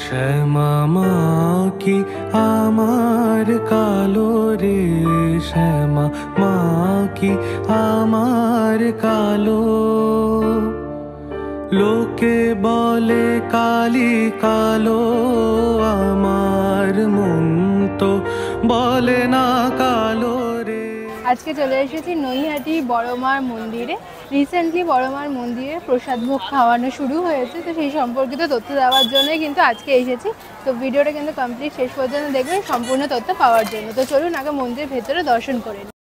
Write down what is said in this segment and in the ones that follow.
শ্যামা মা কি আমার কালো রে, শ্যামা মা কি আমার কালো। লোকে বলে কালি কালো, আমার মন তো বলে না কালো রে। আজকে চলে এসেছি নৈহাটি বড়মার মন্দিরে। রিসেন্টলি বড়মার মন্দিরে প্রসাদ ভোগ খাওয়ানো শুরু হয়েছে, তো সেই সম্পর্কিত তথ্য দেওয়ার জন্যই কিন্তু আজকে এসেছি। তো ভিডিওটা কিন্তু কমপ্লিট শেষ পর্যন্ত দেখবেন সম্পূর্ণ তথ্য পাওয়ার জন্য। তো চলুন আগে মন্দিরের ভেতরে দর্শন করে নিই।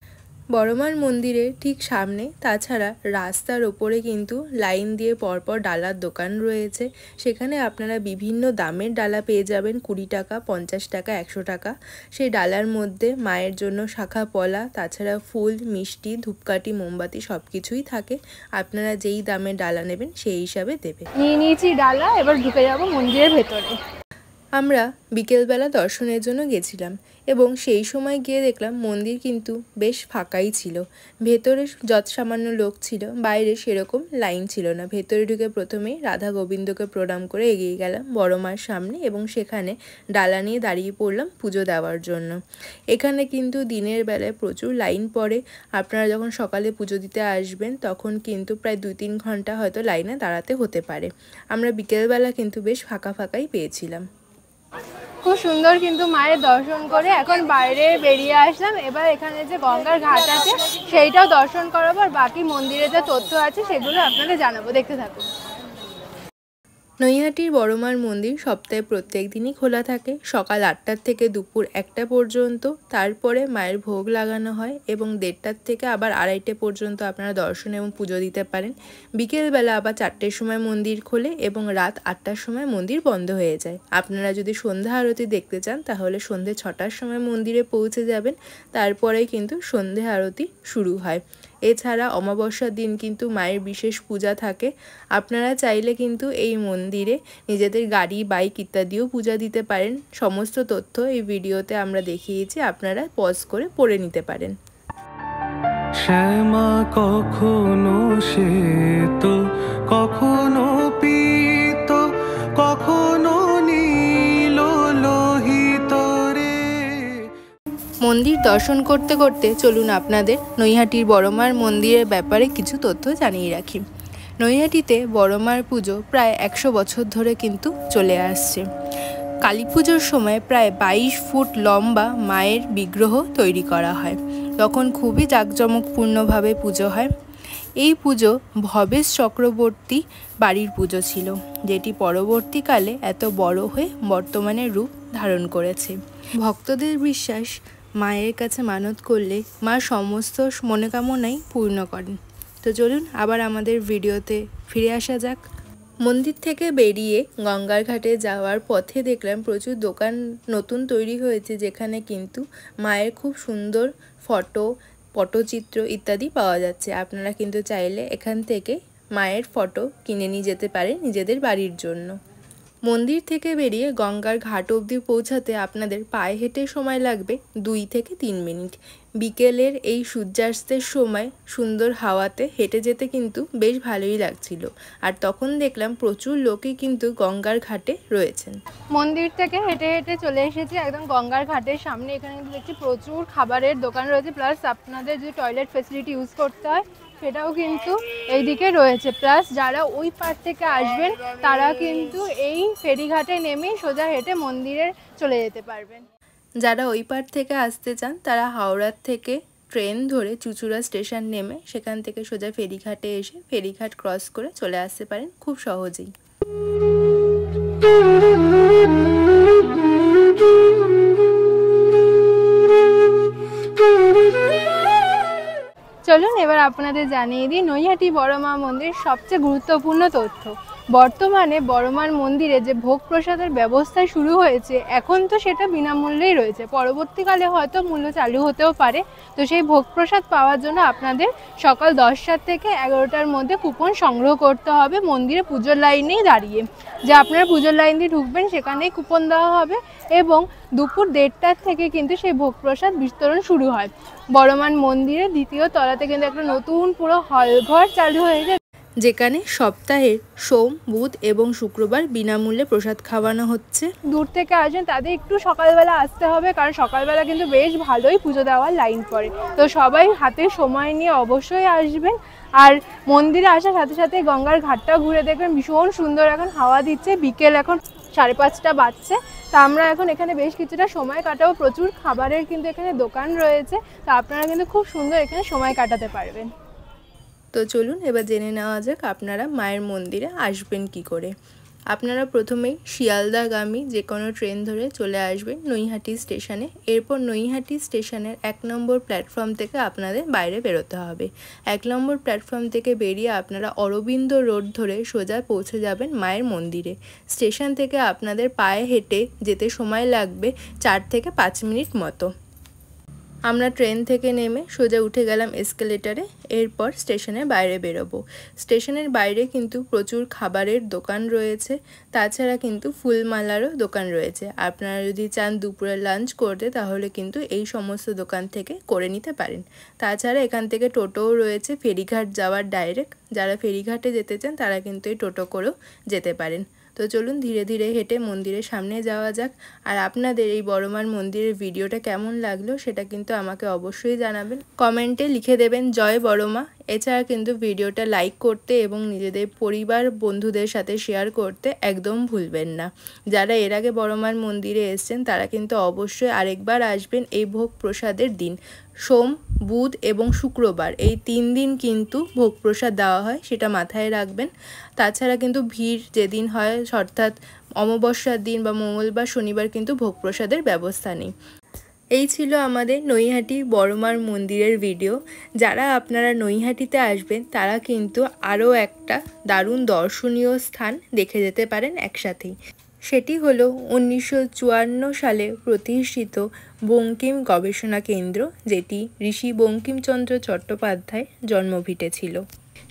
বড়মার মন্দিরের ঠিক সামনে, তাছাড়া রাস্তার ওপরে কিন্তু লাইন দিয়ে পরপর ডালার দোকান রয়েছে। সেখানে আপনারা বিভিন্ন দামের ডালা পেয়ে যাবেন, 20 টাকা, 50 টাকা, 100 টাকা। সেই ডালার মধ্যে মায়ের জন্য শাখা পলা, তাছাড়া ফুল, মিষ্টি, ধূপকাঠি, মোমবাতি সব কিছুই থাকে। আপনারা যেই দামের ডালা নেবেন সেই হিসাবে দেবে। নিয়ে নিয়েছি ডালা, এবার ঢুকে যাব মন্দিরের ভেতরে। আমরা বিকেলবেলা দর্শনের জন্য গেছিলাম এবং সেই সময় গিয়ে দেখলাম মন্দির কিন্তু বেশ ফাঁকাই ছিল। ভেতরে যত সামান্য লোক ছিল, বাইরে সেরকম লাইন ছিল না। ভেতরে ঢুকে প্রথমেই রাধা গোবিন্দকে প্রণাম করে এগিয়ে গেলাম বড় মার সামনে এবং সেখানে ডালা নিয়ে দাঁড়িয়ে পড়লাম পুজো দেওয়ার জন্য। এখানে কিন্তু দিনের বেলায় প্রচুর লাইন পড়ে। আপনারা যখন সকালে পুজো দিতে আসবেন তখন কিন্তু প্রায় 2-3 ঘন্টা হয়তো লাইনে দাঁড়াতে হতে পারে। আমরা বিকেলবেলা কিন্তু বেশ ফাঁকা ফাঁকাই পেয়েছিলাম। খুব সুন্দর কিন্তু মায়ের দর্শন করে এখন বাইরে বেরিয়ে আসলাম। এবার এখানে যে গঙ্গার ঘাট আছে সেইটাও দর্শন করাবো, আর বাকি মন্দিরে যে তথ্য আছে সেগুলো আপনাদের জানাবো, দেখতে থাকুন। নৈহাটির বড়মার মন্দির সপ্তাহে প্রত্যেক দিনই খোলা থাকে, সকাল 8টার থেকে দুপুর 1টা পর্যন্ত। তারপরে মায়ের ভোগ লাগানো হয় এবং 1:30টার থেকে আবার 2:30 পর্যন্ত আপনারা দর্শন এবং পুজো দিতে পারেন। বিকেলবেলা আবার 4টের সময় মন্দির খোলে এবং রাত 8টার সময় মন্দির বন্ধ হয়ে যায়। আপনারা যদি সন্ধ্যা আরতি দেখতে চান তাহলে সন্ধ্যে 6টার সময় মন্দিরে পৌঁছে যাবেন, তারপরেই কিন্তু সন্ধ্যে আরতি শুরু হয়। এছাড়া অমাবস্যার দিন কিন্তু মায়ের বিশেষ পূজা থাকে। আপনারা চাইলে কিন্তু এই মন্দিরে নিজেদের গাড়ি, বাইক ইত্যাদিও পূজা দিতে পারেন। সমস্ত তথ্য এই ভিডিওতে আমরা দেখিয়েছি, আপনারা পজ করে পড়ে নিতে পারেন। শ্যামা কখনো শ্বেত, কখনো পীত, কখনো নীল লোহিত রে। মন্দির দর্শন করতে করতে চলুন আপনাদের নৈহাটির বড়মার মন্দিরের ব্যাপারে কিছু তথ্য জানিয়ে রাখি। নৈহাটিতে বড়মার পুজো প্রায় 100 বছর ধরে কিন্তু চলে আসছে। কালী পুজোর সময় প্রায় 22 ফুট লম্বা মায়ের বিগ্রহ তৈরি করা হয়, তখন খুবই জাঁকজমকপূর্ণভাবে পুজো হয়। এই পুজো ভবেশ চক্রবর্তী বাড়ির পুজো ছিল, যেটি পরবর্তীকালে এত বড় হয়ে বর্তমানে রূপ ধারণ করেছে। ভক্তদের বিশ্বাস, মায়ের কাছে মানত করলে মা সমস্ত মনোকামনাই পূর্ণ করেন। তো চলুন আবার আমাদের ভিডিওতে ফিরে আসা যাক। মন্দির থেকে বেরিয়ে গঙ্গার ঘাটে যাওয়ার পথে দেখলাম প্রচুর দোকান নতুন তৈরি হয়েছে, যেখানে কিন্তু মায়ের খুব সুন্দর ফটো, পটচিত্র ইত্যাদি পাওয়া যাচ্ছে। আপনারা কিন্তু চাইলে এখান থেকে মায়ের ফটো কিনে নিয়ে যেতে পারেন নিজেদের বাড়ির জন্য। মন্দির থেকে বেরিয়ে গঙ্গার ঘাট অবধি পৌঁছাতে আপনাদের পায়ে হেঁটে সময় লাগবে 2 থেকে 3 মিনিট। বিকেলের এই সূর্যাস্তের সময় সুন্দর হাওয়াতে হেঁটে যেতে কিন্তু বেশ ভালোই লাগছিল। আর তখন দেখলাম প্রচুর লোকই কিন্তু গঙ্গার ঘাটে রয়েছেন। মন্দির থেকে হেঁটে হেঁটে চলে এসেছি একদম গঙ্গার ঘাটের সামনে। এখানে কিন্তু দেখছি প্রচুর খাবারের দোকান রয়েছে, প্লাস আপনাদের যদি টয়লেট ফেসিলিটি ইউজ করতে হয় সেটাও কিন্তু এইদিকে রয়েছে। প্লাস যারা ওই পার থেকে আসবেন তারা কিন্তু এই ফেরিঘাটে নেমে সোজা হেঁটে মন্দিরে চলে যেতে পারবেন। যারা ওই পার থেকে আসতে চান তারা হাওড়ার থেকে ট্রেন ধরে চুঁচুড়া স্টেশন নেমে সেখান থেকে সোজা ফেরিঘাটে এসে ফেরিঘাট ক্রস করে চলে আসতে পারেন খুব সহজেই। চলুন এবার আপনাদের জানিয়ে দিই নৈহাটি বড়মা মন্দির সবচেয়ে গুরুত্বপূর্ণ তথ্য। বর্তমানে বড়মার মন্দিরে যে ভোগ প্রসাদের ব্যবস্থা শুরু হয়েছে, এখন তো সেটা বিনামূল্যেই রয়েছে, পরবর্তীকালে হয়তো মূল্য চালু হতেও পারে। তো সেই ভোগ প্রসাদ পাওয়ার জন্য আপনাদের সকাল 10টা থেকে 11টার মধ্যে কুপন সংগ্রহ করতে হবে মন্দিরে পুজোর লাইনেই দাঁড়িয়ে। যে আপনারা পুজোর লাইন দিয়ে ঢুকবেন সেখানেই কুপন দেওয়া হবে এবং দুপুর 1:30টার থেকে কিন্তু সেই ভোগ প্রসাদ বিতরণ শুরু হয়। বড়মার মন্দিরে দ্বিতীয় তলাতে কিন্তু একটা নতুন পুরো হল ঘর চালু হয়েছে, যেখানে সপ্তাহের সোম, বুধ এবং শুক্রবার বিনামূল্যে প্রসাদ খাওয়ানো হচ্ছে। দূর থেকে আসবেন তাদের একটু সকালবেলা আসতে হবে, কারণ সকালবেলা কিন্তু বেশ ভালোই পুজো দেওয়ার লাইন পড়ে। তো সবাই হাতে সময় নিয়ে অবশ্যই আসবেন। আর মন্দিরে আসার সাথে সাথে গঙ্গার ঘাটটা ঘুরে দেখবেন, ভীষণ সুন্দর। এখন হাওয়া দিচ্ছে, বিকেল এখন 5:30 বাজছে। তা আমরা এখন এখানে বেশ কিছুটা সময় কাটাবো। প্রচুর খাবারের কিন্তু এখানে দোকান রয়েছে, তা আপনারা কিন্তু খুব সুন্দর এখানে সময় কাটাতে পারবেন। তো চলুন এবার জেনে নেওয়া যাক আপনারা মায়ের মন্দিরে আসবেন কি করে। আপনারা প্রথমেই শিয়ালদাগামী যে কোনো ট্রেন ধরে চলে আসবেন নৈহাটি স্টেশনে। এরপর নৈহাটি স্টেশনের 1 নম্বর প্ল্যাটফর্ম থেকে আপনাদের বাইরে বেরোতে হবে। 1 নম্বর প্ল্যাটফর্ম থেকে বেরিয়ে আপনারা অরবিন্দ রোড ধরে সোজা পৌঁছে যাবেন মায়ের মন্দিরে। স্টেশন থেকে আপনাদের পায়ে হেঁটে যেতে সময় লাগবে 4 থেকে 5 মিনিট মতো। আমরা ট্রেন থেকে নেমে সোজা উঠে গেলাম এসকেলেটারে। এরপর স্টেশনের বাইরে বেরোবো। স্টেশনের বাইরে কিন্তু প্রচুর খাবারের দোকান রয়েছে, তাছাড়া কিন্তু ফুলমালারও দোকান রয়েছে। আপনারা যদি চান দুপুরে লাঞ্চ করতে, তাহলে কিন্তু এই সমস্ত দোকান থেকে করে নিতে পারেন। তাছাড়া এখান থেকে টোটোও রয়েছে ফেরিঘাট যাওয়ার ডাইরেক্ট। যারা ফেরিঘাটে যেতে চান তারা কিন্তু এই টোটো করেও যেতে পারেন। তো চলুন ধীরে ধীরে হেঁটে মন্দিরের সামনে যাওয়া যাক। আর আপনাদের এই বড়মার মন্দিরের ভিডিওটা কেমন লাগলো সেটা কিন্তু আমাকে অবশ্যই জানাবেন, কমেন্টে লিখে দেবেন জয় বড়মা। এছাড়া কিন্তু ভিডিওটা লাইক করতে এবং নিজেদের পরিবার বন্ধুদের সাথে শেয়ার করতে একদম ভুলবেন না। যারা এর আগে বড়মার মন্দিরে এসেছেন তারা কিন্তু অবশ্যই আরেকবার আসবেন এই ভোগ প্রসাদের দিন। সোম, বুধ এবং শুক্রবার এই 3 দিন কিন্তু ভোগ প্রসাদ দেওয়া হয়, সেটা মাথায় রাখবেন। তাছাড়া কিন্তু ভিড় যেদিন হয়, অর্থাৎ অমাবস্যার দিন বা মঙ্গলবার, শনিবার কিন্তু ভোগ প্রসাদের ব্যবস্থা নেই। এই ছিল আমাদের নৈহাটি বড়মার মন্দিরের ভিডিও। যারা আপনারা নৈহাটিতে আসবেন তারা কিন্তু আরও একটা দারুণ দর্শনীয় স্থান দেখে যেতে পারেন একসাথেই। সেটি হলো 1954 সালে প্রতিষ্ঠিত বঙ্কিম গবেষণা কেন্দ্র, যেটি ঋষি বঙ্কিমচন্দ্র চট্টোপাধ্যায় জন্মভিটে ছিল।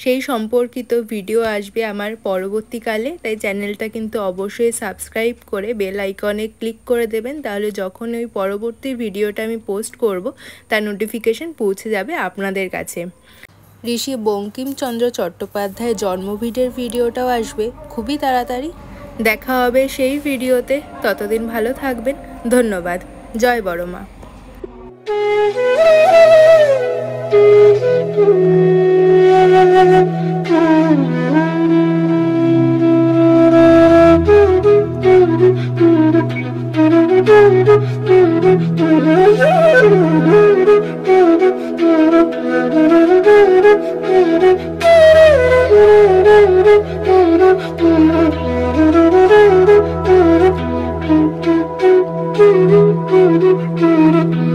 সেই সম্পর্কিত ভিডিও আসবে আমার পরবর্তীকালে, তাই চ্যানেলটা কিন্তু অবশ্যই সাবস্ক্রাইব করে বেল আইকনে ক্লিক করে দেবেন। তাহলে যখন ওই পরবর্তী ভিডিওটা আমি পোস্ট করব তার নোটিফিকেশন পৌঁছে যাবে আপনাদের কাছে। ঋষি বঙ্কিমচন্দ্র চট্টোপাধ্যায় জন্মভিটের ভিডিওটাও আসবে খুবই তাড়াতাড়ি। দেখা হবে সেই ভিডিওতে। ততদিন ভালো থাকবেন। ধন্যবাদ। জয় বড়মা। Thank you.